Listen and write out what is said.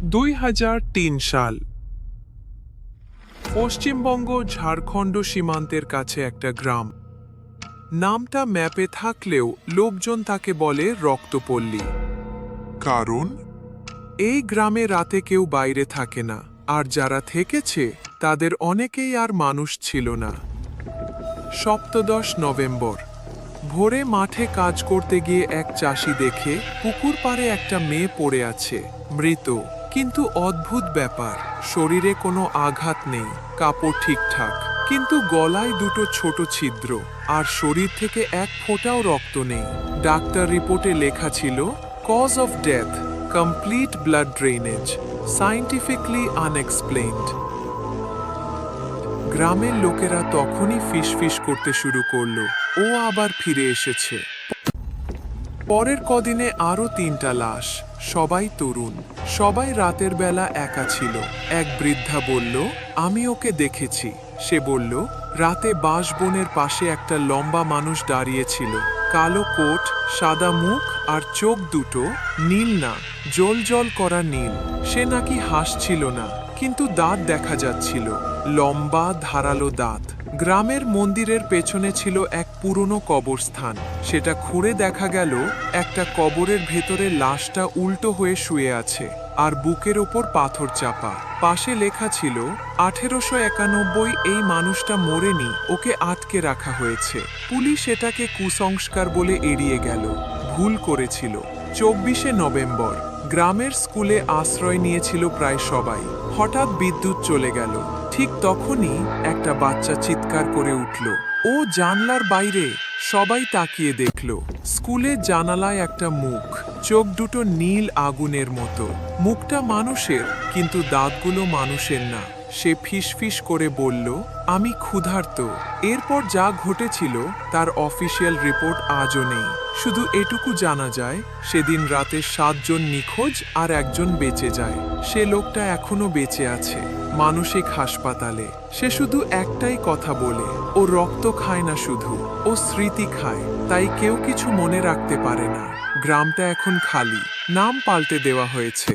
2003 সাল পশ্চিমবঙ্গ ঝাড়খণ্ড সীমান্তের কাছে একটা গ্রাম। নামটা ম্যাপে থাকলেও লোকজন তাকে বলে রক্তপল্লী। কারণ এই গ্রামে রাতে কেউ বাইরে থাকে না, আর যারা থেকেছে তাদের অনেকেই আর মানুষ ছিল না। 17 নভেম্বর ভোরে মাঠে কাজ করতে গিয়ে এক চাষি দেখে পুকুর পাড়ে একটা মেয়ে পড়ে আছে, মৃত। কিন্তু অদ্ভুত ব্যাপার, শরীরে কোনো আঘাত নেই, কাপড় ঠিকঠাক, কিন্তু গলায় দুটো ছোট ছিদ্র, আর শরীর থেকে এক ফোঁটাও রক্ত নেই। ডাক্তার রিপোর্টে লেখা ছিল cause of death complete blood drainage, scientifically unexplained. গ্রামের লোকেরা তখনই ফিসফিস করতে শুরু করলো, ও আবার ফিরে এসেছে। পরের কদিনে আরও 3টা লাশ, সবাই তরুণ, সবাই রাতের বেলা একা ছিল। এক বৃদ্ধা বলল, আমি ওকে দেখেছি। সে বলল, রাতে বাঁশবনের পাশে একটা লম্বা মানুষ দাঁড়িয়েছিল, কালো কোট, সাদা মুখ, আর চোখ দুটো নীল না, জ্বলজ্বল করা নীল। সে নাকি হাসছিল না, কিন্তু দাঁত দেখা যাচ্ছিল, লম্বা ধারালো দাঁত। গ্রামের মন্দিরের পেছনে ছিল এক পুরনো কবরস্থান। সেটা খুঁড়ে দেখা গেল একটা কবরের ভেতরে লাশটা উল্টো হয়ে শুয়ে আছে, আর বুকের ওপর পাথর চাপা। পাশে লেখা ছিল 1891 এই মানুষটা মরেনি, ওকে আটকে রাখা হয়েছে। পুলিশ এটাকে কুসংস্কার বলে এড়িয়ে গেল, ভুল করেছিল। 24 নভেম্বর গ্রামের স্কুলে আশ্রয় নিয়েছিল প্রায় সবাই। হঠাৎ বিদ্যুৎ চলে গেল। ঠিক তখনই একটা বাচ্চা চিৎকার করে উঠল, ও জানলার বাইরে। সবাই তাকিয়ে দেখল, স্কুলের জানালায় একটা মুখ, চোখ দুটো নীল আগুনের মতো। মুখটা মানুষের, কিন্তু দাঁতগুলো মানুষের না। সে ফিসফিস করে বলল, আমি ক্ষুধার্ত। এরপর যা ঘটেছিল তার অফিসিয়াল রিপোর্ট আজও নেই। শুধু এটুকু জানা যায়, সেদিন রাতে 7 জন নিখোঁজ আর একজন বেঁচে যায়। সে লোকটা এখনো বেঁচে আছে, মানসিক হাসপাতালে। সে শুধু একটাই কথা বলে, ও রক্ত খায় না শুধু, ও স্মৃতি খায়। তাই কেউ কিছু মনে রাখতে পারে না। গ্রামটা এখন খালি, নাম পাল্টে দেওয়া হয়েছে।